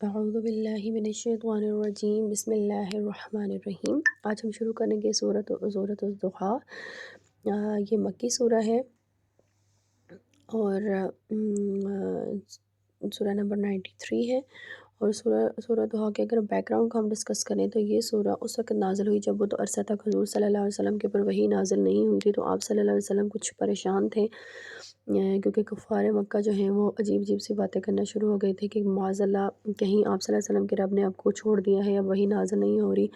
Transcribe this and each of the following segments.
اعوذ باللہ من الشیطان الرجیم، بسم اللہ الرحمن الرحیم۔ آج ہم شروع کریں گے سورۃ الضحیٰ۔ یہ مکی سورہ ہے اور سورہ نمبر 93 ہے۔ اور سورہ ضحیٰ کے اگر بیک گراؤنڈ کو ہم ڈسکس کریں تو یہ سورہ اس وقت نازل ہوئی جب بہت عرصہ تک حضور صلی اللہ علیہ وسلم کے اوپر وحی نازل نہیں ہوئی تھی، تو آپ صلی اللہ علیہ وسلم کچھ پریشان تھے، کیونکہ کفار مکہ جو ہیں وہ عجیب عجیب سی باتیں کرنا شروع ہو گئے تھے کہ معاذ اللہ کہیں آپ صلی اللہ علیہ وسلم کے رب نے آپ کو چھوڑ دیا ہے، اب وحی نازل نہیں ہو رہی۔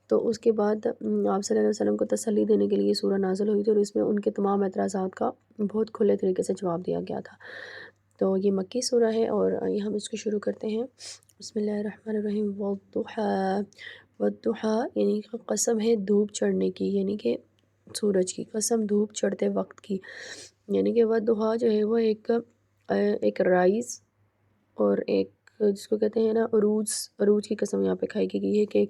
تو اس کے بعد آپ صلی اللہ علیہ وسلم کو تسلی دینے کے لیے یہ سورہ نازل ہوئی تھی، اور اس میں ان کے تمام اعتراضات کا بہت کھلے طریقے سے جواب دیا گیا تھا۔ تو یہ مکی سورہ ہے اور یہ ہم اس کو شروع کرتے ہیں۔ بسم اللہ الرحمن الرحیم۔ والضحیٰ، والضحیٰ یعنی کہ قسم ہے دھوپ چڑھنے کی، یعنی کہ سورج کی قسم دھوپ چڑھتے وقت کی، یعنی کہ والضحیٰ جو ہے وہ ایک رائز اور ایک جس کو کہتے ہیں نا عروج کی قسم یہاں پہ کھائی گئی ہے کہ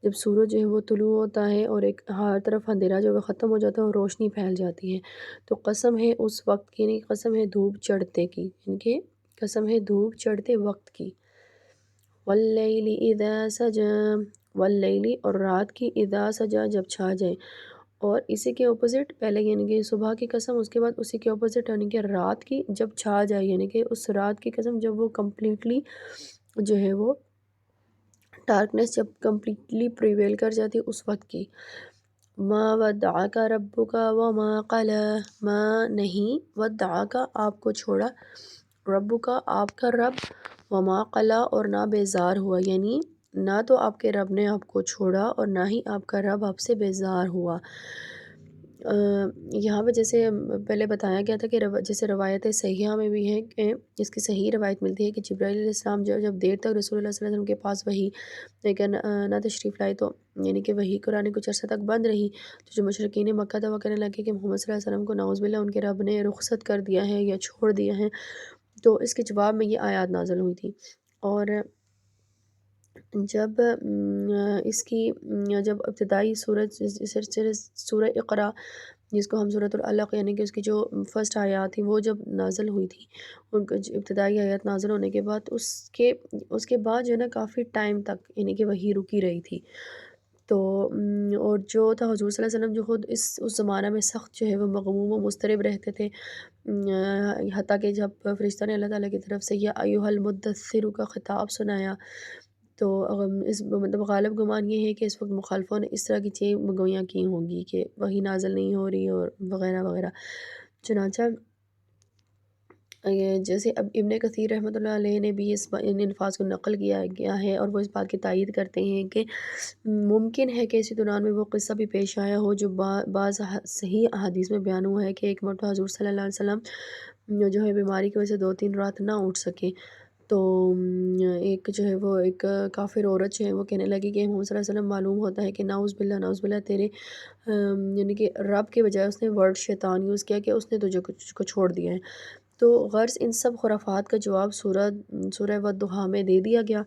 جب سورج جو ہے وہ طلوع ہوتا ہے اور ایک ہر طرف اندھیرا جو ہے ختم ہو جاتا ہے اور روشنی پھیل جاتی ہے، تو قسم ہے اس وقت کی، یعنی قسم ہے دھوپ چڑھتے کی، یعنی کہ قسم ہے دھوپ چڑھتے وقت کی۔ واللیل اذا سجا، واللیل اور رات کی، اذا سجا جب چھا جائے، اور اسی کے اپوزٹ پہلے یعنی کہ صبح کی قسم، اس کے بعد اسی کے اپوزٹ یعنی کہ رات کی جب چھا جائے، یعنی کہ اس رات کی قسم جب وہ کمپلیٹلی جو ہے وہ ڈارکنیس جب کمپلیٹلی پریویل کر جاتی اس وقت کی۔ ما ودعک ربک وما قلی، ما نہیں، ودعک آپ کو چھوڑا، ربک آپ کا رب، وما قلی اور نہ بیزار ہوا، یعنی نہ تو آپ کے رب نے آپ کو چھوڑا اور نہ ہی آپ کا رب آپ سے بیزار ہوا۔ یہاں پہ جیسے پہلے بتایا گیا تھا کہ جیسے روایت صحیحہ میں بھی ہے کہ اس کی صحیح روایت ملتی ہے کہ جبرائیل علیہ السلام جب دیر تک رسول اللہ صلی اللہ علیہ وسلم کے پاس وحی لیکن نہ تشریف لائے، تو یعنی کہ وحی قرآن کچھ عرصہ تک بند رہی، تو جو مشرکین مکہ دعویٰ کرنے لگے کہ محمد صلی اللہ علیہ وسلم کو نعوذ باللہ ان کے رب نے رخصت کر دیا ہے یا چھوڑ دیا ہے، تو اس کے جواب میں یہ آیات نازل ہوئی تھی۔ اور جب اس کی جب ابتدائی سورہ اقرا جس کو ہم سورۃ العلق یعنی کہ اس کی جو فرسٹ آیات تھی وہ جب نازل ہوئی تھی، ان کو ابتدائی آیات نازل ہونے کے بعد اس کے بعد جو ہے نا کافی ٹائم تک یعنی کہ وہی رکی رہی تھی۔ تو اور جو تھا حضور صلی اللہ علیہ وسلم جو خود اس زمانہ میں سخت جو ہے وہ مغموم و مضطرب رہتے تھے، حتیٰ کہ جب فرشتہ نے اللہ تعالیٰ کی طرف سے یا ایھا المدثر کا خطاب سنایا، تو اس مطلب غالب گمان یہ ہے کہ اس وقت مخالفوں نے اس طرح کی چیزیں گویاں کی ہوں گی کہ وہی نازل نہیں ہو رہی اور وغیرہ وغیرہ۔ چنانچہ جیسے اب ابن کثیر رحمۃ اللہ علیہ نے بھی ان الفاظ کو نقل کیا گیا ہے، اور وہ اس بات کی تائید کرتے ہیں کہ ممکن ہے کہ اسی دوران میں وہ قصہ بھی پیش آیا ہو جو بعض صحیح احادیث میں بیان ہوا ہے کہ ایک مرتبہ حضور صلی اللہ علیہ وسلم جو ہے بیماری کی وجہ سے 2-3 رات نہ اٹھ سکے، تو ایک جو ہے وہ ایک کافر عورت جو ہے وہ کہنے لگی کہ محمد صلی اللہ علیہ وسلم معلوم ہوتا ہے کہ نعوذ باللہ تیرے یعنی کہ رب کے بجائے اس نے ورڈ شیطان یوز کیا کہ اس نے تجھے کچھ کو چھوڑ دیا ہے۔ تو غرض ان سب خرافات کا جواب سورہ والضحیٰ میں دے دیا گیا،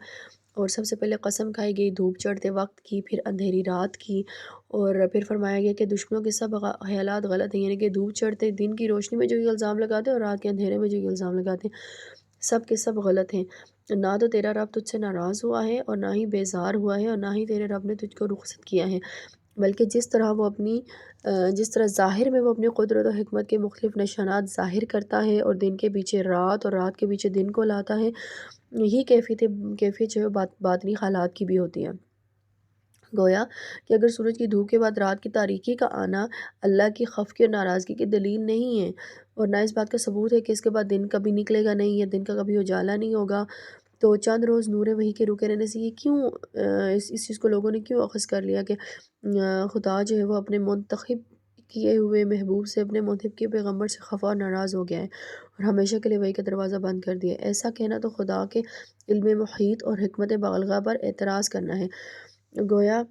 اور سب سے پہلے قسم کھائی گئی دھوپ چڑھتے وقت کی، پھر اندھیری رات کی، اور پھر فرمایا گیا کہ دشمنوں کے سب خیالات غلط ہیں، یعنی کہ دھوپ چڑھتے دن کی روشنی میں جو یہ الزام لگاتے ہیں اور رات کے اندھیرے میں جو یہ الزام لگاتے ہیں سب کے سب غلط ہیں۔ نہ تو تیرا رب تجھ سے ناراض ہوا ہے اور نہ ہی بیزار ہوا ہے، اور نہ ہی تیرے رب نے تجھ کو رخصت کیا ہے، بلکہ جس طرح ظاہر میں وہ اپنی قدرت و حکمت کے مختلف نشانات ظاہر کرتا ہے اور دن کے پیچھے رات اور رات کے پیچھے دن کو لاتا ہے، یہی کیفیت جو ہے باطنی حالات کی بھی ہوتی ہے۔ گویا کہ اگر سورج کی دھوپ کے بعد رات کی تاریکی کا آنا اللہ کی خفقی اور ناراضگی کی دلیل نہیں ہے، اور نہ اس بات کا ثبوت ہے کہ اس کے بعد دن کبھی نکلے گا نہیں یا دن کا کبھی اجالا نہیں ہوگا، تو چند روز نور وحی کے رکے رہنے سے یہ کیوں اس چیز کو لوگوں نے کیوں اخذ کر لیا کہ خدا جو ہے وہ اپنے منتخب کیے ہوئے محبوب سے، اپنے منتخب کیے پیغمبر سے خفا اور ناراض ہو گیا ہے اور ہمیشہ کے لیے وحی کا دروازہ بند کر دیا ہے۔ ایسا کہنا تو خدا کے علم محیط اور حکمت بالغہ پر اعتراض کرنا ہے۔ گویا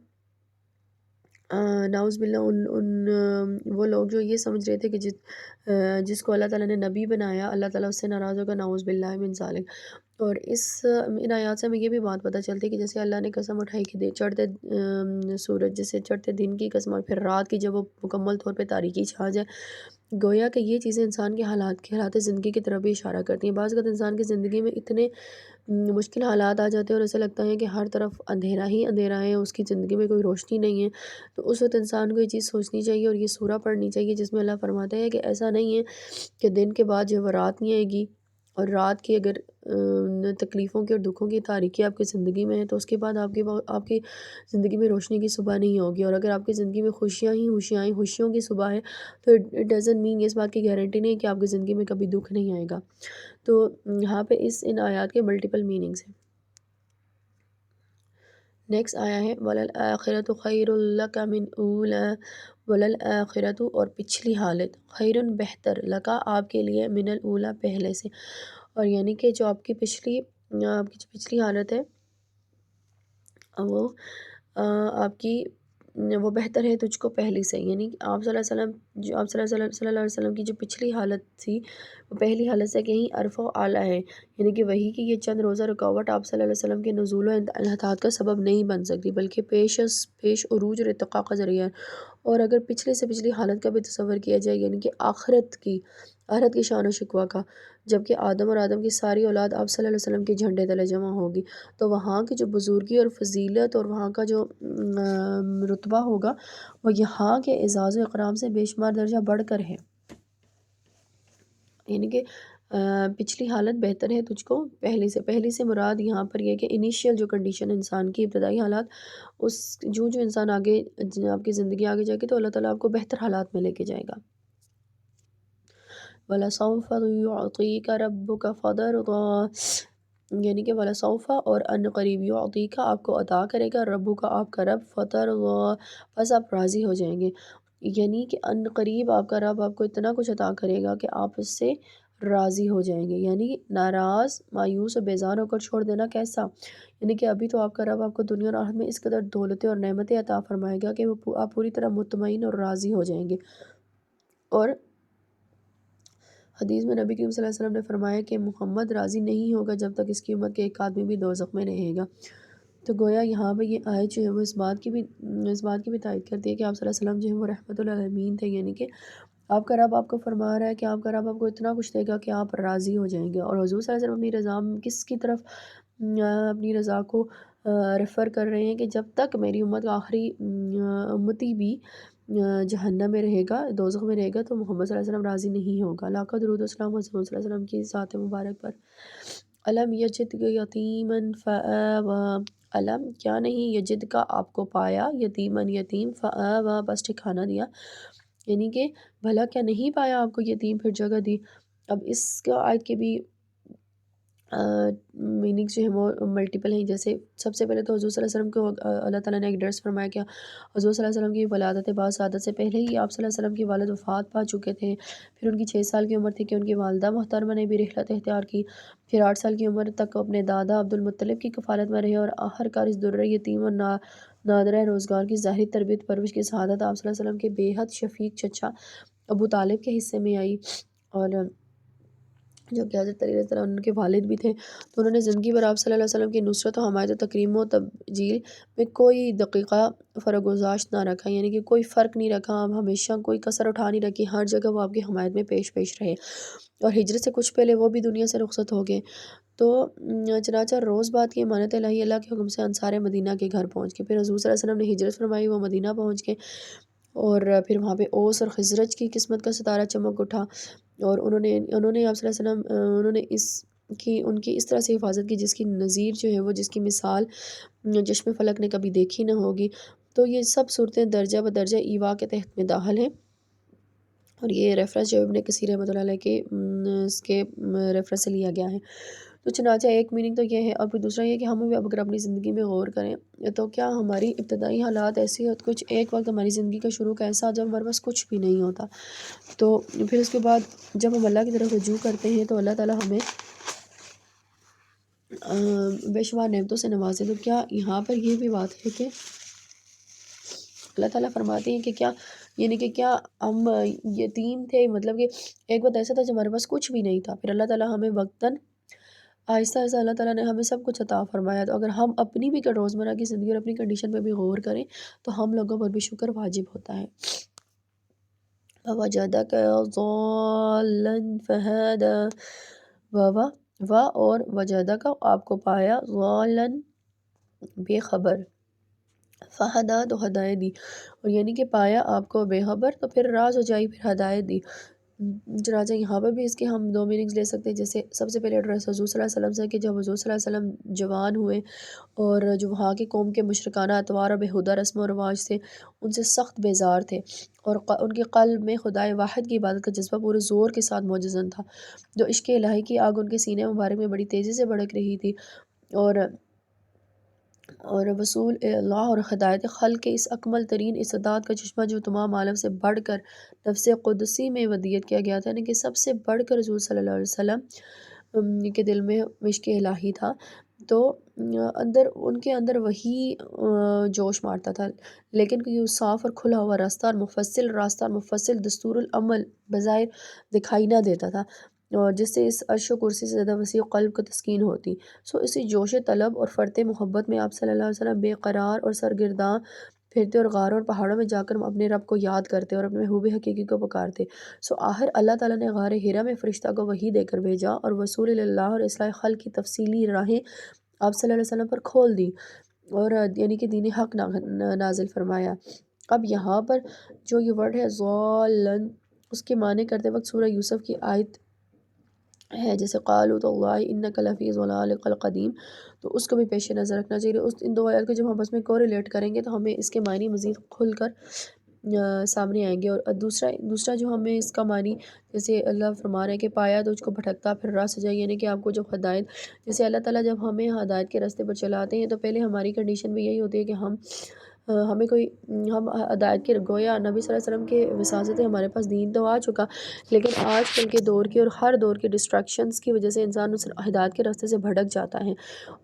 نعوذ باللہ وہ لوگ جو یہ سمجھ رہے تھے کہ جس کو اللہ تعالیٰ نے نبی بنایا اللہ تعالیٰ اس سے ناراض ہوگا، نعوذ باللہ من ذالک۔ اور ان آیات سے ہمیں یہ بھی بات پتہ چلتی ہے کہ جیسے اللہ نے قسم اٹھائی کہ چڑھتے سورج جیسے چڑھتے دن کی قسم اور پھر رات کی جب وہ مکمل طور پہ تاریکی چھا جائے، گویا کہ یہ چیزیں انسان کے حالات زندگی کی طرف بھی اشارہ کرتی ہیں۔ بعض اوقات انسان کی زندگی میں اتنے مشکل حالات آ جاتے ہیں اور اسے لگتا ہے کہ ہر طرف اندھیرا ہی اندھیرا ہے، اس کی زندگی میں کوئی روشنی نہیں ہے، تو اس وقت انسان کو یہ چیز سوچنی چاہیے اور یہ سورہ پڑھنی چاہیے جس میں اللہ فرماتا ہے کہ ایسا نہیں ہے کہ دن کے بعد جو ہے وہ رات نہیں آئے گی، اور رات کی اگر تکلیفوں کی اور دکھوں کی تاریکی آپ کی زندگی میں ہے تو اس کے بعد آپ کی زندگی میں روشنی کی صبح نہیں ہوگی، اور اگر آپ کی زندگی میں خوشیاں ہی خوشیاں ہیں، خوشیوں کی صبح ہے تو اٹ ڈزنٹ مین، اس بات کی گارنٹی نہیں ہے کہ آپ کی زندگی میں کبھی دکھ نہیں آئے گا۔ تو یہاں پہ ان آیات کے ملٹیپل میننگز ہیں۔ نیکسٹ آیا ہے وَلَلْآخِرَةُ خَيْرٌ لَكَ مِنْ أُولَىٰ، وَلَلْآخِرَةُ اور پچھلی حالت، خیرٌ بہتر، لکا آپ کے لیے، من الاولیٰ پہلے سے، اور یعنی کہ جو آپ کی پچھلی حالت ہے وہ آپ کی وہ بہتر ہے تجھ کو پہلی سے، یعنی کہ آپ صلی اللہ علیہ وسلم جو آپ صلی اللہ علیہ وسلم کی جو پچھلی حالت تھی وہ پہلی حالت سے کہیں عرف و اعلیٰ ہے، یعنی کہ وہی کہ یہ چند روزہ رکاوٹ آپ صلی اللہ علیہ وسلم کے نزول و انحطاط کا سبب نہیں بن سکتی، بلکہ پیش عروج اور ارتقاء کا ذریعہ ہے۔ اور اگر پچھلے سے پچھلی حالت کا بھی تصور کیا جائے، یعنی کہ آخرت کی شان و شکوہ کا، جبکہ آدم اور آدم کی ساری اولاد آپ صلی اللہ علیہ وسلم کے جھنڈے تلے جمع ہوگی، تو وہاں کی جو بزرگی اور فضیلت اور وہاں کا جو رتبہ ہوگا وہ یہاں کے اعزاز و اکرام سے بے شمار درجہ بڑھ کر ہے، یعنی کہ پچھلی حالت بہتر ہے تجھ کو پہلی سے مراد یہاں پر یہ کہ انیشیل جو کنڈیشن انسان کی ابتدائی حالات، اس جو انسان آگے آپ کی زندگی آگے جا کے تو اللہ تعالیٰ آپ کو بہتر حالات میں لے کے جائے گا۔ وَلَسَوْفَ يُعْطِيكَ رَبُّكَ فَتَرْضَىٰ، یعنی کہ وَلَسَوْفَ اور ان قریب يُعْطِيكَ آپ کو عطا کرے گا، ربُّکَ آپ کا رب، فَتَرْضَىٰ بس آپ راضی ہو جائیں گے، یعنی کہ ان قریب آپ کا رب آپ کو اتنا کچھ عطا کرے گا کہ آپ اس سے راضی ہو جائیں گے، یعنی ناراض مایوس اور بیزار ہو کر چھوڑ دینا کیسا، یعنی کہ ابھی تو آپ کا رب آپ کو دنیا اور آخرت میں اس قدر دولتیں اور نعمتیں عطا فرمائے گا کہ آپ پوری طرح مطمئن اور راضی ہو جائیں گے۔ اور حدیث میں نبی کریم صلی اللہ علیہ وسلم نے فرمایا کہ محمد راضی نہیں ہوگا جب تک اس کی امت کے ایک آدمی بھی دوزخ میں رہے گا، تو گویا یہاں پہ یہ آیت جو ہے وہ اس بات کی بھی تائید کرتی ہے کہ آپ صلی اللہ علیہ وسلم جو ہے وہ رحمت للعالمین تھے، یعنی کہ آپ کا رب آپ کو فرما رہا ہے کہ آپ کا رب آپ کو اتنا کچھ دے گا کہ آپ راضی ہو جائیں گے، اور حضور صلی اللہ علیہ وسلم اپنی رضا کس کی طرف اپنی رضا کو ریفر کر رہے ہیں کہ جب تک میری امت کا آخری امتی بھی جہنم میں رہے گا، دوزخ میں رہے گا، تو محمد صلی اللہ علیہ وسلم راضی نہیں ہوگا۔ لاکھوں درود و سلام حضور صلی اللہ علیہ وسلم کی ذات مبارک پر۔ الم یجد یتیمن فآوا، علم کیا نہیں، یجد کا آپ کو پایا، یتیمن یتیم، فآوا بس ٹھکانہ دیا، یعنی کہ بھلا کیا نہیں پایا آپ کو یتیم پھر جگہ دی۔ اب اس کا آیت کے بھی میننگس جو ہیں وہ ملٹیپل ہیں، جیسے سب سے پہلے تو حضور صلی اللہ علیہ وسلم کو اللہ تعالیٰ نے ایک ڈرس فرمایا کہ حضور صلی اللہ علیہ وسلم کی ولادت بعد سعادت سے پہلے ہی آپ صلی اللہ علیہ وسلم کی والد وفات پا چکے تھے، پھر ان کی 6 سال کی عمر تھی کہ ان کی والدہ محترمہ نے بھی رحلت اختیار کی، پھر 8 سال کی عمر تک اپنے دادا عبدالمطلب کی کفالت میں رہے، اور آخرکار اس درہ یتیم اور نادرہ روزگار کی ظاہری تربیت پرورش کی سعادت آپ صلی اللہ علیہ وسلم کے بے حد شفیق چچا ابو طالب کے حصے میں آئی، اور جو کہ حضرت علی رضی اللہ عنہ ان کے والد بھی تھے، تو انہوں نے زندگی بھر آپ صلی اللہ علیہ وسلم کی نصرت و حمایت و تکریم و تبجیل میں کوئی دقیقہ فرق گزاشت نہ رکھا، یعنی کہ کوئی فرق نہیں رکھا، آپ ہمیشہ کوئی کسر اٹھا نہیں رکھی، ہر جگہ وہ آپ کی حمایت میں پیش رہے، اور ہجرت سے کچھ پہلے وہ بھی دنیا سے رخصت ہو گئے۔ تو چنانچہ روز بعد کی امانت الہی اللہ کے حکم سے انصار مدینہ کے گھر پہنچ کے، پھر حضور صلی اللہ علیہ وسلم نے ہجرت فرمائی، وہ مدینہ پہنچ کے، اور پھر وہاں پہ اوس اور خزرج کی قسمت کا ستارہ چمک اٹھا، اور انہوں نے آپ صلی اللہ علیہ وسلم انہوں نے ان کی اس طرح سے حفاظت کی جس کی نظیر جو ہے وہ جس کی مثال چشم فلک نے کبھی دیکھی نہ ہوگی۔ تو یہ سب صورتیں درجہ بدرجہ ایوا کے تحت میں داخل ہیں، اور یہ ریفرنس جو ابن کثیر رحمۃ اللہ علیہ کے اس کے ریفرنس سے لیا گیا ہے۔ تو چنانچہ ایک میننگ تو یہ ہے، اور پھر دوسرا یہ کہ ہم بھی اب اگر اپنی زندگی میں غور کریں تو کیا ہماری ابتدائی حالات ایسی ہو، کچھ ایک وقت ہماری زندگی کا شروع کا ایسا جب ہمارے پاس کچھ بھی نہیں ہوتا، تو پھر اس کے بعد جب ہم اللہ کی طرف رجوع کرتے ہیں تو اللہ تعالیٰ ہمیں بے شمار نعمتوں سے نوازے۔ تو کیا یہاں پر یہ بھی بات ہے کہ اللہ تعالیٰ فرماتے ہیں کہ کیا، یعنی کہ کیا ہم یتیم تھے، مطلب کہ ایک وقت ایسا تھا جب ہمارے پاس کچھ بھی نہیں تھا، پھر اللہ تعالیٰ ہمیں وقتاً آہستہ آہستہ اللہ تعالیٰ نے ہمیں سب کچھ عطا فرمایا، تو اگر ہم اپنی بھی روزمرہ کی زندگی اور اپنی کنڈیشن پہ بھی غور کریں تو ہم لوگوں پر بھی شکر واجب ہوتا ہے۔ وَوَجَدَكَ ضَالًّا فَهَدَىٰ، و اور وجدہ کا آپ کو پایا ضالن بے خبر، فہدا تو ہدایت دی، اور یعنی کہ پایا آپ کو بے خبر تو پھر راز ہو جائی، پھر ہدایت دی۔ چنانچہ یہاں پر بھی اس کے ہم دو میننگز لے سکتے ہیں، جیسے سب سے پہلے ایڈریس حضور صلی اللہ علیہ وسلم سے کہ جب حضور صلی اللہ علیہ وسلم جوان ہوئے اور جو وہاں کی قوم کے مشرکانہ اطوار اور بےہودہ رسم و رواج سے ان سے سخت بیزار تھے، اور ان کے قلب میں خدائے واحد کی عبادت کا جذبہ پورے زور کے ساتھ موجزن تھا، جو عشق الہی کی آگ ان کے سینے مبارک میں بڑی تیزی سے بھڑک رہی تھی، اور وصول اللہ اور ہدایت خلق کے اس اکمل ترین استعداد کا چشمہ جو تمام عالم سے بڑھ کر نفس قدسی میں ودیت کیا گیا تھا، یعنی کہ سب سے بڑھ کر رسول صلی اللہ علیہ وسلم کے دل میں عشق الہی تھا، تو ان کے اندر وہی جوش مارتا تھا، لیکن کہ صاف اور کھلا ہوا راستہ اور مفصل راستہ اور مفصل دستور العمل بظاہر دکھائی نہ دیتا تھا، اور جس سے اس عرش و کرسی سے زیادہ وسیع قلب کو تسکین ہوتی۔ اسی جوش طلب اور فرط محبت میں آپ صلی اللہ علیہ وسلم بے قرار اور سرگرداں پھرتے اور غاروں اور پہاڑوں میں جا کر اپنے رب کو یاد کرتے اور اپنے محبوب حقیقی کو پکارتے۔ آخر اللہ تعالیٰ نے غار ہرا میں فرشتہ کو وحی دے کر بھیجا اور وصول اللہ اور اصلاح خلق کی تفصیلی راہیں آپ صلی اللہ علیہ وسلم پر کھول دی، اور یعنی کہ دین حق نازل فرمایا۔ اب یہاں پر جو یہ ورڈ ہے ضالن، اس کے معنی کرتے وقت سورہ یوسف کی آیت ہے، جیسے قالوا تاللہ انک لفی ضلالک القدیم، تو اس کو بھی پیش نظر رکھنا چاہیے۔ ان دو آیات کو جب ہم بس میں کوریلیٹ کریں گے تو ہمیں اس کے معنی مزید کھل کر سامنے آئیں گے۔ اور دوسرا جو ہمیں اس کا معنی، جیسے اللہ فرما رہے ہیں کہ پایا تو اس کو بھٹکتا پھر راہ سجائی، یعنی کہ آپ کو جو ہدایت، جیسے اللہ تعالیٰ جب ہمیں ہدایت کے راستے پر چلاتے ہیں تو پہلے ہماری کنڈیشن بھی یہی ہوتی ہے کہ ہم ہدایت کے گویا نبی صلی اللہ علیہ وسلم کے وساطت سے ہمارے پاس دین تو آ چکا، لیکن آج کل کے دور کی اور ہر دور کے ڈسٹریکشنز کی وجہ سے انسان اس ہدایت کے راستے سے بھٹک جاتا ہے،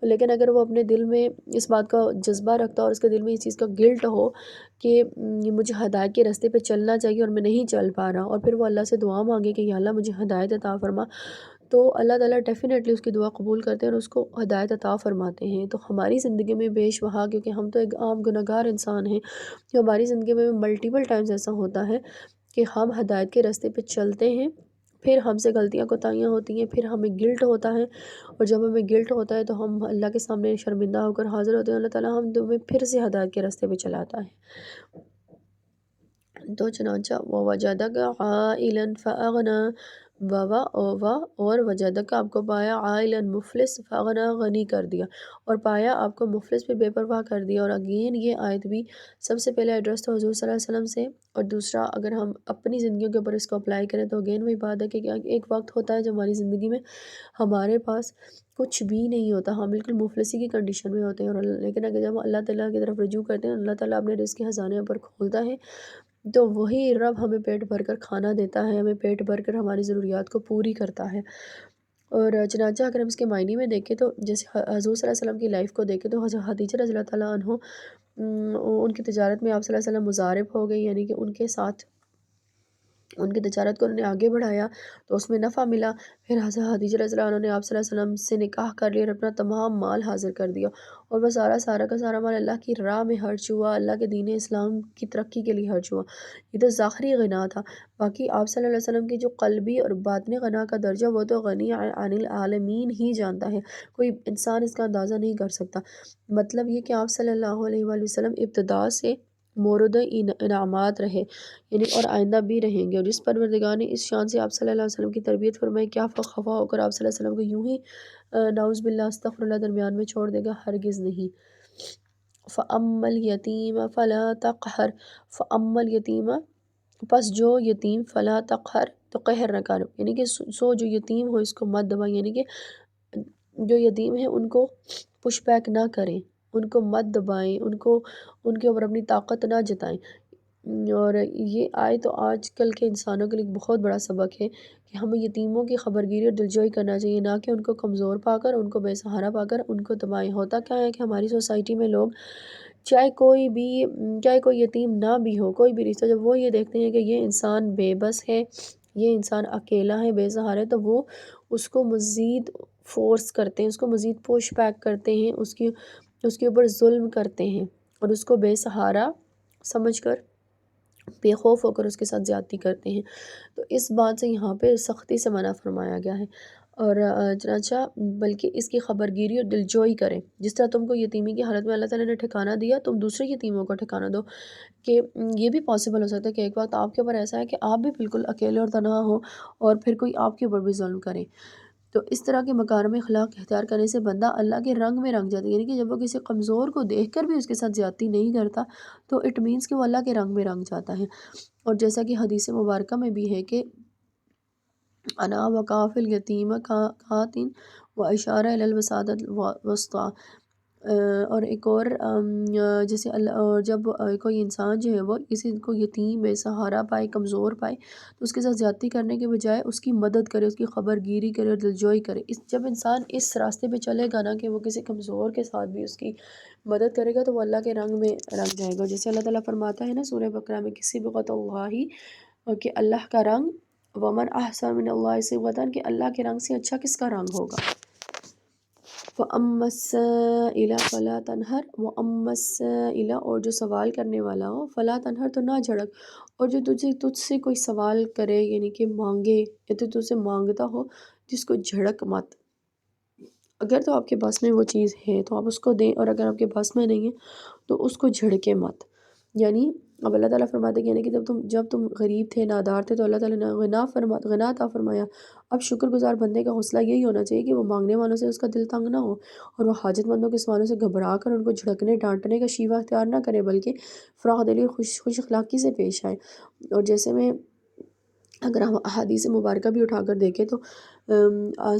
لیکن اگر وہ اپنے دل میں اس بات کا جذبہ رکھتا اور اس کے دل میں اس چیز کا گلٹ ہو کہ مجھے ہدایت کے راستے پہ چلنا چاہیے اور میں نہیں چل پا رہا، اور پھر وہ اللہ سے دعا مانگے کہ یا اللہ مجھے ہدایت عطا فرما، تو اللہ تعالیٰ ڈیفینیٹلی اس کی دعا قبول کرتے ہیں اور اس کو ہدایت عطا فرماتے ہیں۔ تو ہماری زندگی میں بیش بہا، کیونکہ ہم تو ایک عام گنہگار انسان ہیں، کہ ہماری زندگی میں ملٹیپل ٹائمز ایسا ہوتا ہے کہ ہم ہدایت کے راستے پہ چلتے ہیں، پھر ہم سے غلطیاں کوتاہیاں ہوتی ہیں، پھر ہمیں گلٹ ہوتا ہے، اور جب ہمیں گلٹ ہوتا ہے تو ہم اللہ کے سامنے شرمندہ ہو کر حاضر ہوتے ہیں، اللہ تعالیٰ ہمیں پھر سے ہدایت کے راستے پہ چلاتا ہے۔ تو چنانچہ وَوَجَدَكَ عَائِلًا فَأَغْنَى اور وجدک آپ کو پایا عائلاً مفلس، فاغنا غنی کر دیا، اور پایا آپ کو مفلس پھر بے پرواہ کر دیا۔ اور اگین یہ آیت بھی سب سے پہلے ایڈریس تو حضور صلی اللہ علیہ وسلم سے، اور دوسرا اگر ہم اپنی زندگیوں کے اوپر اس کو اپلائی کریں تو اگین وہی بات ہے کہ ایک وقت ہوتا ہے جب ہماری زندگی میں ہمارے پاس کچھ بھی نہیں ہوتا، ہم بالکل مفلسی کی کنڈیشن میں ہوتے ہیں، اور لیکن اگر جب اللہ تعالیٰ کی طرف رجوع کرتے ہیں، اللہ تعالیٰ اپنے رزق کے خزانے پر کھولتا ہے، تو وہی رب ہمیں پیٹ بھر کر کھانا دیتا ہے، ہمیں پیٹ بھر کر ہماری ضروریات کو پوری کرتا ہے۔ اور چنانچہ اگر ہم اس کے معنی میں دیکھیں تو جیسے حضور صلی اللہ علیہ وسلم کی لائف کو دیکھیں تو حضرت خدیجہ رضی اللہ تعالیٰ عنہ ان کی تجارت میں آپ صلی اللہ علیہ وسلم مضارب ہو گئی، یعنی کہ ان کے ساتھ ان کی تجارت کو انہوں نے آگے بڑھایا تو اس میں نفع ملا، پھر حضرت خدیجہ رضی اللہ عنہ نے آپ صلی اللہ علیہ وسلم سے نکاح کر لیا اور اپنا تمام مال حاضر کر دیا، اور وہ سارا کا سارا مال اللہ کی راہ میں خرچ ہوا، اللہ کے دین اسلام کی ترقی کے لیے خرچ ہوا۔ یہ تو ظاہری غنا تھا، باقی آپ صلی اللہ علیہ وسلم کی جو قلبی اور باطنی غنا کا درجہ وہ تو غنی عن العالمین ہی جانتا ہے، کوئی انسان اس کا اندازہ نہیں کر سکتا۔ مطلب یہ کہ آپ صلی اللہ علیہ وآلہ وسلم ابتدا سے مورد انعامات رہے، یعنی اور آئندہ بھی رہیں گے، اور جس پروردگار نے اس شان سے آپ صلی اللہ علیہ وسلم کی تربیت فرمائی، کیا خفا ہو کر آپ صلی اللہ علیہ وسلم کو یوں ہی نعوذ باللہ استغفر اللہ درمیان میں چھوڑ دے گا؟ ہرگز نہیں۔ فَأَمَّا الْيَتِيمَ فَلَا تَقْهَرْ، فَأَمَّا الْيَتِيمَ پس جو یتیم فلا تقہر تو قہر نہ کر، یعنی کہ جو یتیم ہو اس کو مت دبائیں، یعنی کہ جو یتیم ہیں ان کو پش بیک نہ کریں، ان کو مت دبائیں، ان کے اوپر اپنی طاقت نہ جتائیں۔ اور یہ آئے تو آج کل کے انسانوں کے لیے بہت بڑا سبق ہے کہ ہمیں یتیموں کی خبرگیری اور دلجوئی کرنا چاہیے، نہ کہ ان کو کمزور پا کر، ان کو بے سہارا پا کر ان کو دبائیں۔ ہوتا کیا ہے کہ ہماری سوسائٹی میں لوگ چاہے کوئی یتیم نہ بھی ہو، کوئی بھی رشتہ، جب وہ یہ دیکھتے ہیں کہ یہ انسان بے بس ہے، یہ انسان اکیلا ہے، بے سہارا ہے، تو وہ اس کو مزید فورس کرتے ہیں، اس کو مزید پش بیک کرتے ہیں، اس کے اوپر ظلم کرتے ہیں، اور اس کو بے سہارا سمجھ کر، بے خوف ہو کر اس کے ساتھ زیادتی کرتے ہیں۔ تو اس بات سے یہاں پہ سختی سے منع فرمایا گیا ہے۔ اور چنانچہ بلکہ اس کی خبر گیری اور دلجوئی کریں، جس طرح تم کو یتیمی کی حالت میں اللہ تعالیٰ نے ٹھکانہ دیا، تم دوسرے یتیموں کو ٹھکانہ دو، کہ یہ بھی پاسبل ہو سکتا ہے کہ ایک وقت آپ کے اوپر ایسا ہے کہ آپ بھی بالکل اکیلے اور تنہا ہوں اور پھر کوئی آپ کے اوپر بھی ظلم کرے۔ تو اس طرح کے مکارم اخلاق اختیار کرنے سے بندہ اللہ کے رنگ میں رنگ جاتا ہے، یعنی کہ جب وہ کسی کمزور کو دیکھ کر بھی اس کے ساتھ زیادتی نہیں کرتا تو اٹ مینس کہ وہ اللہ کے رنگ میں رنگ جاتا ہے۔ اور جیسا کہ حدیث مبارکہ میں بھی ہے کہ انا وکافل یتیم کاتن و اشارہ الی الوسادۃ الوسطیٰ، اور ایک اور جیسے اللہ، اور جب کوئی انسان جو ہے وہ کسی کو یتیم بے سہارا پائے، کمزور پائے، تو اس کے ساتھ زیادتی کرنے کے بجائے اس کی مدد کرے، اس کی خبر گیری کرے اور دلجوئی کرے۔ جب انسان اس راستے پہ چلے گا نا کہ وہ کسی کمزور کے ساتھ بھی اس کی مدد کرے گا تو وہ اللہ کے رنگ میں رنگ جائے گا۔ جیسے اللہ تعالیٰ فرماتا ہے نا سورہ بقرہ میں کہ صبغۃ اللہ، کہ اللہ کا رنگ، ومن احسن من اللہ صبغۃ، کہ اللہ کے رنگ سے اچھا کس کا رنگ ہوگا۔ فَأَمَّا السَّائِلَ فَلَا تَنْهَرْ، وَأَمَّا السَّائِلَ، اور جو سوال کرنے والا ہو، فَلَا تَنْهَرْ، تو نہ جھڑک، اور جو تجھ سے کوئی سوال کرے یعنی کہ مانگے یا تو تجھ سے مانگتا ہو، جس کو جھڑک مت۔ اگر تو آپ کے پاس میں وہ چیز ہے تو آپ اس کو دیں، اور اگر آپ کے پاس میں نہیں ہے تو اس کو جھڑکے مت۔ یعنی اب اللہ تعالیٰ فرماتے ہیں کہ جب تم غریب تھے، نادار تھے، تو اللہ تعالیٰ نے غنا عطا فرمایا۔ اب شکر گزار بندے کا حوصلہ یہی ہونا چاہیے کہ وہ مانگنے والوں سے اس کا دل تنگ نہ ہو، اور وہ حاجت مندوں کے سوالوں سے گھبرا کر ان کو جھڑکنے ڈانٹنے کا شیوہ اختیار نہ کرے، بلکہ فراخ دلی اور خوش اخلاقی سے پیش آئے۔ اور جیسے میں اگر ہم احادیث مبارکہ بھی اٹھا کر دیکھیں تو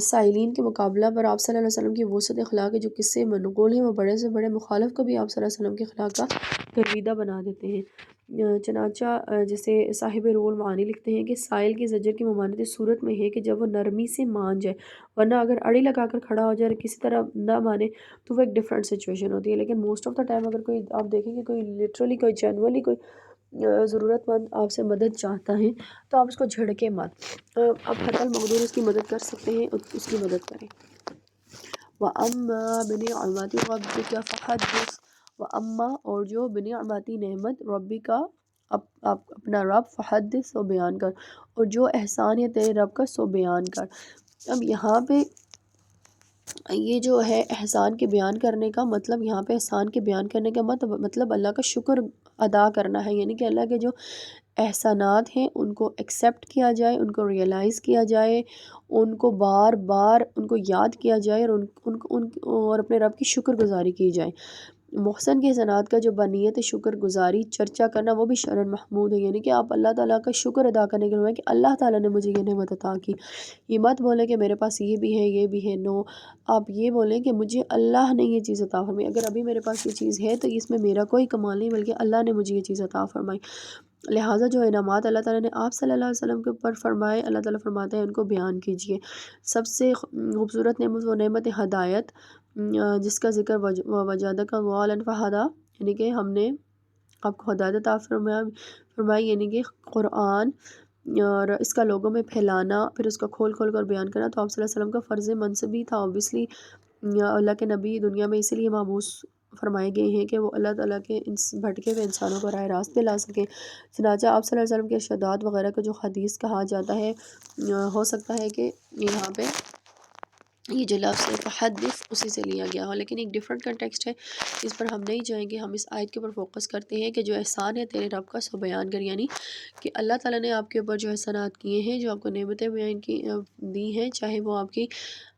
سائلین کے مقابلہ پر آپ صلی اللہ علیہ وسلم کی وسعت اخلاق کے جو قصے منقول ہیں وہ بڑے سے بڑے مخالف کو بھی آپ صلی اللہ علیہ وسلم کے اخلاق کا گرویدہ بنا دیتے ہیں۔ چنانچہ جیسے صاحب روح المعانی لکھتے ہیں کہ سائل کی زجر کی ممانعت اس صورت میں ہے کہ جب وہ نرمی سے مان جائے، ورنہ اگر اڑی لگا کر کھڑا ہو جائے اور کسی طرح نہ مانے تو وہ ایک ڈیفرنٹ سچویشن ہوتی ہے۔ لیکن موسٹ آف دا ٹائم اگر کوئی آپ دیکھیں کہ کوئی لٹرلی کوئی جنرلی کوئی ضرورت مند آپ سے مدد چاہتا ہے تو آپ اس کو جھڑکے مت، آپ حتی المقدور اس کی مدد کر سکتے ہیں، اس کی مدد کریں۔ وَأَمَّا بِنِعْمَتِ رَبِّكَ فَحَدِّثْ، وَأَمَّا، اور جو بنعمتی نعمت ربی کا اپنا رب، فحدث، سو بیان کر، اور جو احسان ہے تیرے رب کا سو بیان کر۔ اب یہاں پہ یہ جو ہے احسان کے بیان کرنے کا مطلب، یہاں پہ احسان کے بیان کرنے کا مطلب اللہ کا شکر ادا کرنا ہے، یعنی کہ اللہ کے جو احسانات ہیں ان کو ایکسیپٹ کیا جائے، ان کو ریئلائز کیا جائے، ان کو بار بار ان کو یاد کیا جائے، اور اپنے رب کی شکر گزاری کی جائے۔ محسن کے حسنات کا جو بنیت شکر گزاری چرچا کرنا وہ بھی شرن محمود ہے، یعنی کہ آپ اللہ تعالیٰ کا شکر ادا کرنے کے لیے کہ اللہ تعالیٰ نے مجھے یہ نعمت عطا کی۔ یہ مت بولیں کہ میرے پاس یہ بھی ہے یہ بھی ہے، نو، آپ یہ بولیں کہ مجھے اللہ نے یہ چیز عطا فرمائی، اگر ابھی میرے پاس یہ چیز ہے تو اس میں میرا کوئی کمال نہیں بلکہ اللہ نے مجھے یہ چیز عطا فرمائی۔ لہٰذا جو انعامات اللہ تعالیٰ نے آپ صلی اللہ علیہ وسلم کے اوپر فرمائے، اللہ تعالیٰ فرماتے ہیں ان کو بیان کیجئے۔ سب سے خوبصورت نعمت وہ نعمت ہدایت جس کا ذکر وجادک ضالا فہدی، یعنی کہ ہم نے آپ کو ہدایت عطا فرمائی، یعنی کہ قرآن اور اس کا لوگوں میں پھیلانا، پھر اس کا کھول کھول کر بیان کرنا، تو آپ صلی اللہ علیہ وسلم کا فرض منصبی تھا۔ اوبیسلی اللہ کے نبی دنیا میں اسی لیے مبعوث فرمائے گئے ہیں کہ وہ اللہ تعالیٰ کے بھٹکے ہوئے انسانوں کو راہ راست پہ لا سکیں۔ چنانچہ آپ صلی اللہ علیہ وسلم کے ارشادات وغیرہ کا جو حدیث کہا جاتا ہے، ہو سکتا ہے کہ یہاں پہ یہ جو لفظ فحدث اسی سے لیا گیا ہو، لیکن ایک ڈیفرنٹ کنٹیکسٹ ہے، اس پر ہم نہیں جائیں گے۔ ہم اس آیت کے اوپر فوکس کرتے ہیں کہ جو احسان ہے تیرے رب کا سو بیان کر، یعنی کہ اللہ تعالیٰ نے آپ کے اوپر جو احسانات کیے ہیں، جو آپ کو نعمتیں بیان کی دی ہیں، چاہے وہ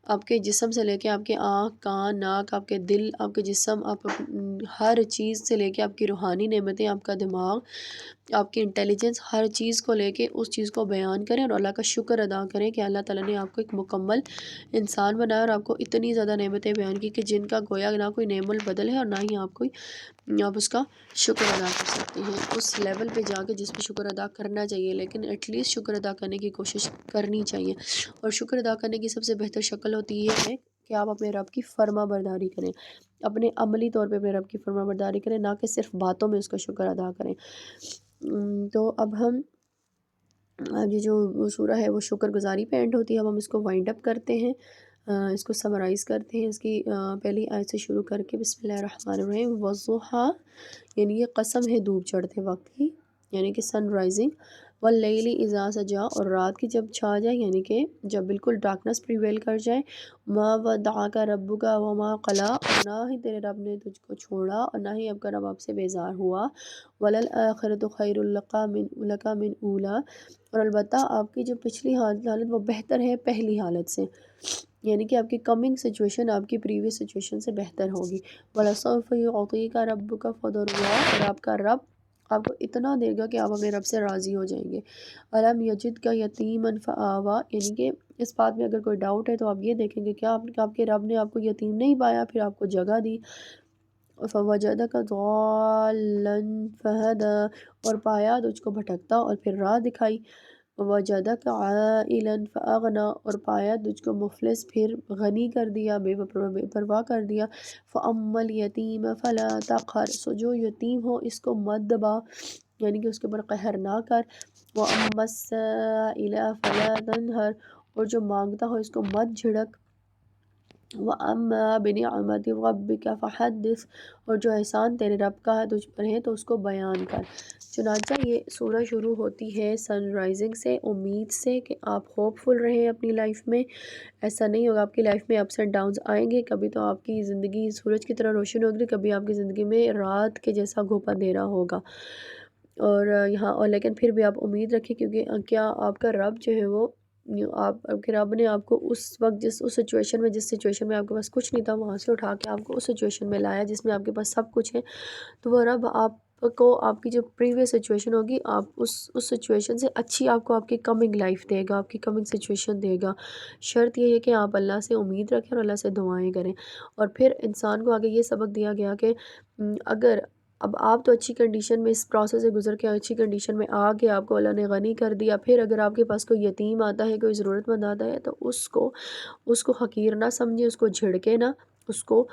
آپ کے جسم سے لے کے آپ کے آنکھ، کان، ناک، آپ کے دل، آپ کے جسم، آپ ہر چیز سے لے کے آپ کی روحانی نعمتیں، آپ کا دماغ، آپ کی انٹیلیجنس، ہر چیز کو لے کے اس چیز کو بیان کریں اور اللہ کا شکر ادا کریں کہ اللہ تعالیٰ نے آپ کو ایک مکمل انسان بنایا اور آپ کو اتنی زیادہ نعمتیں بیان کی کہ جن کا گویا نہ کوئی نعم البدل ہے اور نہ ہی آپ اس کا شکر ادا کر سکتے ہیں اس لیول پہ جا کے جس پہ شکر ادا کرنا چاہیے، لیکن ایٹ لیسٹ شکر ادا کرنے کی کوشش کرنی چاہیے۔ اور شکر ادا کرنے کی سب سے بہتر شکل ہوتی ہے کہ آپ اپنے رب کی فرما برداری کریں، اپنے عملی طور پہ اپنے رب کی فرما برداری کریں، نہ کہ صرف باتوں میں اس کا شکر ادا کریں۔ تو اب یہ جو سورہ ہے وہ شکر گزاری پہ اینڈ ہوتی ہے۔ اب ہم اس کو وائنڈ اپ کرتے ہیں، اس کو سمرائز کرتے ہیں، اس کی پہلی آیت سے شروع کر کے بسم اللہ الرحمن الرحیم۔ والضحیٰ، یعنی یہ قسم ہے دھوپ چڑھتے وقت کی، یعنی کہ سن رائزنگ، واللیل اذا سجا، اور رات کی جب چھا جائے یعنی کہ جب بالکل ڈارکنس پریویل کر جائے، ما ودعک ربک وما قلی، اور نہ ہی تیرے رب نے تجھ کو چھوڑا اور نہ ہی آپ کا رب آپ سے بیزار ہوا، وللآخرۃ خیر لک من اولی، اور البتہ آپ کی جو پچھلی حالت وہ بہتر ہے پہلی حالت سے، یعنی کہ آپ کی کمنگ سچویشن آپ کی پریویس سچویشن سے بہتر ہوگی، وَلَسَوْفَ يُعْطِيكَ رَبُّكَ فَتَرْضَىٰ، اور آپ کا رب آپ کو اتنا دے گا کہ آپ اپنے رب سے راضی ہو جائیں گے۔ أَلَمْ يَجِدْكَ يَتِيمًا فَآوَىٰ، یعنی کہ اس بات میں اگر کوئی ڈاؤٹ ہے تو آپ یہ دیکھیں گے کیا آپ کے رب نے آپ کو یتیم نہیں پایا، پھر آپ کو جگہ دی، فَوَجَدَكَ ضَالًّا فَهَدَىٰ، اور پایا تجھ کو بھٹکتا اور پھر راہ دکھائی، وَوَجَدَكَ عَائِلًا فَأَغْنَىٰ، اور پایا تجھ کو مفلس پھر غنی کر دیا، بے پرواہ کر دیا، فَأَمَّا الْيَتِيمَ فَلَا تَقْهَرْ، سو جو یتیم ہو اس کو مت دبا، یعنی کہ اس کے اوپر قہر نہ کر، وَأَمَّا السَّائِلَ فَلَا تَنْهَرْ، اور جو مانگتا ہو اس کو مت جھڑک، وَأَمَّا بِنِعْمَةِ رَبِّكَ فَحَدِّثْ، اور جو احسان تیرے رب کا ہے تجھ پر ہے تو اس کو بیان کر۔ چنانچہ یہ سورہ شروع ہوتی ہے سن رائزنگ سے، امید سے کہ آپ ہوپ فل رہیں اپنی لائف میں، ایسا نہیں ہوگا، آپ کی لائف میں اپس اینڈ ڈاؤنز آئیں گے، کبھی تو آپ کی زندگی سورج کی طرح روشن ہوگی، کبھی آپ کی زندگی میں رات کے جیسا گھوپا اندھیرا ہوگا، اور یہاں اور لیکن پھر بھی آپ امید رکھیں، کیونکہ کیا آپ کا رب جو ہے وہ آپ کے رب نے آپ کو اس وقت جس سچویشن میں آپ کے پاس کچھ نہیں تھا وہاں سے اٹھا کے آپ کو اس سچویشن میں لایا جس میں آپ کے پاس سب کچھ ہے، تو وہ رب آپ کو آپ کی جو پریویس سچویشن ہوگی آپ اس سچویشن سے اچھی آپ کو آپ کی کمنگ لائف دے گا، آپ کی کمنگ سچویشن دے گا۔ شرط یہ ہے کہ آپ اللہ سے امید رکھیں اور اللہ سے دعائیں کریں، اور پھر انسان کو آگے یہ سبق دیا گیا کہ اگر اب آپ تو اچھی کنڈیشن میں اس پروسیس سے گزر کے اچھی کنڈیشن میں آ کے آپ کو اللہ نے غنی کر دیا، پھر اگر آپ کے پاس کوئی یتیم آتا ہے، کوئی ضرورت مند آتا ہے تو اس کو حقیر نہ سمجھیں، اس کو جھڑکیں نہ، اس کو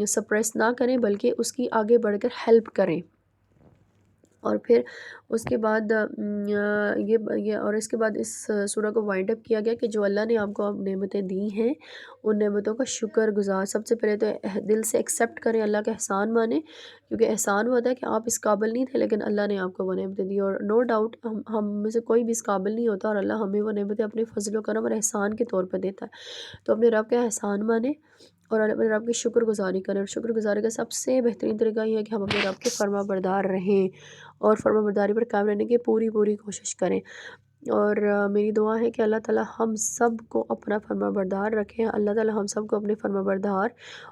سپریس نہ کریں، بلکہ اس کی آگے بڑھ کر ہیلپ کریں۔ اور پھر اس کے بعد اور اس کے بعد اس سورہ کو وائنڈ اپ کیا گیا کہ جو اللہ نے آپ کو نعمتیں دی ہیں ان نعمتوں کا شکر گزار، سب سے پہلے تو دل سے ایکسیپٹ کریں، اللہ کا احسان مانیں، کیونکہ احسان ہوتا ہے کہ آپ اس قابل نہیں تھے لیکن اللہ نے آپ کو وہ نعمتیں دی، اور نو ڈاؤٹ ہم میں سے کوئی بھی اس قابل نہیں ہوتا، اور اللہ ہمیں وہ نعمتیں اپنے فضل و کرم اور احسان کے طور پر دیتا ہے، تو اپنے رب کا احسان مانیں اور اپنے رب کی شکر گزاری کریں، اور شکر گزاری کا سب سے بہترین طریقہ یہ ہے کہ ہم اپنے رب کے فرما بردار رہیں اور فرما برداری پر قائم رہنے کی پوری کوشش کریں، اور میری دعا ہے کہ اللہ تعالی ہم سب کو اپنا فرما بردار رکھیں، اللہ تعالی ہم سب کو اپنے فرما بردار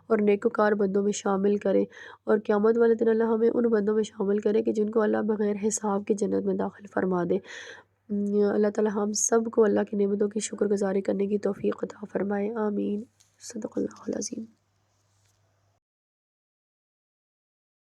اور نیکوکار بندوں میں شامل کریں، اور قیامت والے دن اللہ ہمیں ان بندوں میں شامل کرے کہ جن کو اللہ بغیر حساب کی جنت میں داخل فرما دے۔ اللہ تعالی ہم سب کو اللہ کی نعمتوں کی شکر گزاری کرنے کی توفیق عطا فرمائے، آمین۔ صدق اللہ العظیم۔